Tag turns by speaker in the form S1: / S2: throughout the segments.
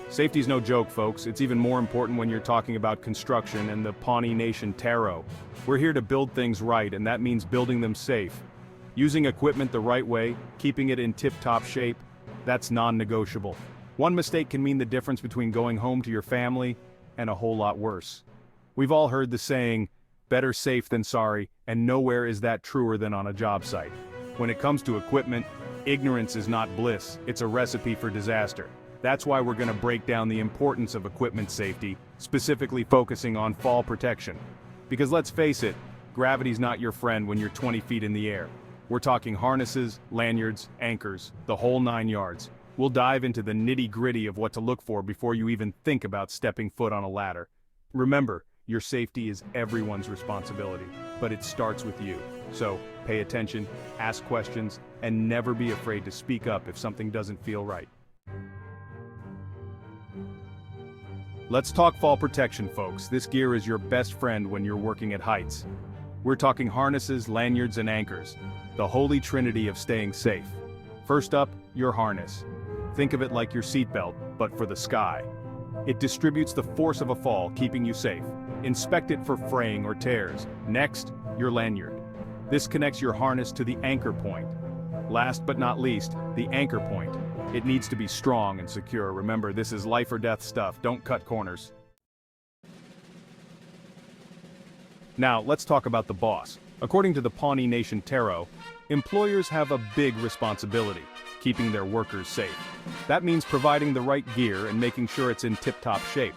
S1: Safety's no joke, folks. It's even more important when you're talking about construction and the Pawnee Nation TERO. We're here to build things right, and that means building them safe. Using equipment the right way, keeping it in tip-top shape, that's non-negotiable. One mistake can mean the difference between going home to your family and a whole lot worse. We've all heard the saying, better safe than sorry, and nowhere is that truer than on a job site. When it comes to equipment, ignorance is not bliss, it's a recipe for disaster. That's why we're going to break down the importance of equipment safety, specifically focusing on fall protection. Because let's face it, gravity's not your friend when you're 20 feet in the air. We're talking harnesses, lanyards, anchors, the whole 9 yards. We'll dive into the nitty-gritty of what to look for before you even think about stepping foot on a ladder. Remember, your safety is everyone's responsibility, but it starts with you. So, pay attention, ask questions, and never be afraid to speak up if something doesn't feel right. Let's talk fall protection, folks. This gear is your best friend when you're working at heights. We're talking harnesses, lanyards, and anchors, the holy trinity of staying safe. First up, your harness. Think of it like your seatbelt, but for the sky. It distributes the force of a fall, keeping you safe. Inspect it for fraying or tears. Next, your lanyard. This connects your harness to the anchor point. Last but not least, the anchor point. It needs to be strong and secure. Remember, this is life or death stuff. Don't cut corners. Now, let's talk about the boss. According to the Pawnee Nation TERO, employers have a big responsibility, keeping their workers safe. That means providing the right gear and making sure it's in tip-top shape.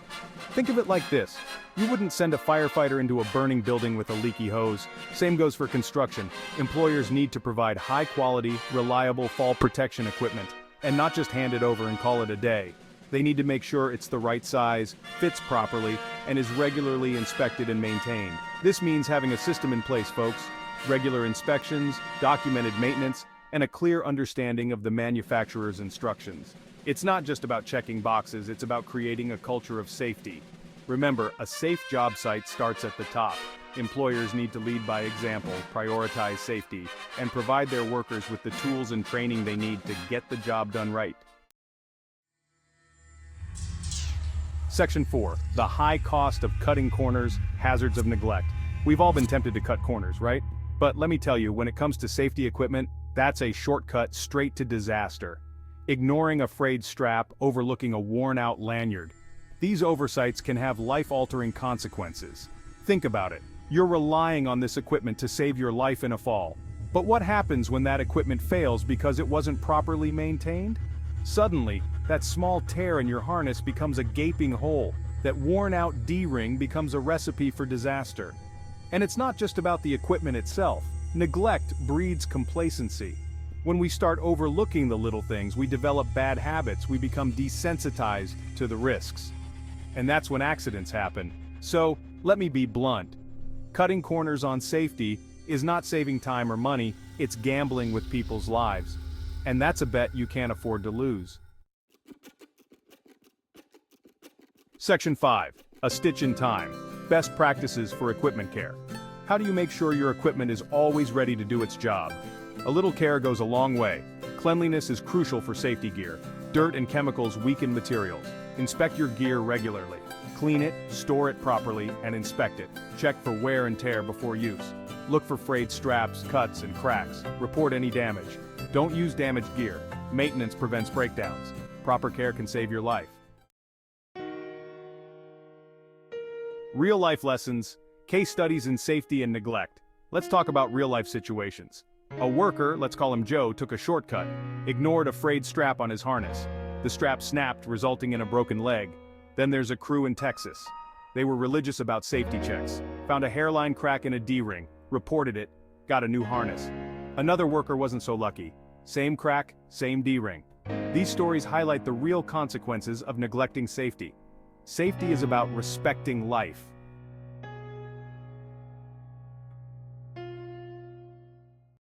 S1: Think of it like this. You wouldn't send a firefighter into a burning building with a leaky hose. Same goes for construction. Employers need to provide high-quality, reliable fall protection equipment, and not just hand it over and call it a day. They need to make sure it's the right size, fits properly, and is regularly inspected and maintained. This means having a system in place, folks. Regular inspections, documented maintenance, and a clear understanding of the manufacturer's instructions. It's not just about checking boxes, it's about creating a culture of safety. Remember, a safe job site starts at the top. Employers need to lead by example, prioritize safety, and provide their workers with the tools and training they need to get the job done right. Section 4. The high cost of cutting corners, hazards of neglect. We've all been tempted to cut corners, right? But let me tell you, when it comes to safety equipment, that's a shortcut straight to disaster. Ignoring a frayed strap, overlooking a worn-out lanyard. These oversights can have life-altering consequences. Think about it. You're relying on this equipment to save your life in a fall. But what happens when that equipment fails because it wasn't properly maintained? Suddenly, that small tear in your harness becomes a gaping hole. That worn-out D-ring becomes a recipe for disaster. And it's not just about the equipment itself. Neglect breeds complacency. When we start overlooking the little things, we develop bad habits, we become desensitized to the risks. And that's when accidents happen. So, let me be blunt. Cutting corners on safety is not saving time or money, it's gambling with people's lives. And that's a bet you can't afford to lose. Section 5. A stitch in time. Best practices for equipment care. How do you make sure your equipment is always ready to do its job? A little care goes a long way. Cleanliness is crucial for safety gear. Dirt and chemicals weaken materials. Inspect your gear regularly. Clean it, store it properly, and inspect it. Check for wear and tear before use. Look for frayed straps, cuts, and cracks. Report any damage. Don't use damaged gear. Maintenance prevents breakdowns. Proper care can save your life. Real-life lessons, case studies in safety and neglect. Let's talk about real-life situations. A worker, let's call him Joe, took a shortcut, ignored a frayed strap on his harness. The strap snapped, resulting in a broken leg. Then there's a crew in Texas. They were religious about safety checks, found a hairline crack in a D-ring, reported it, got a new harness. Another worker wasn't so lucky. Same crack, same D-ring. These stories highlight the real consequences of neglecting safety. Safety is about respecting life,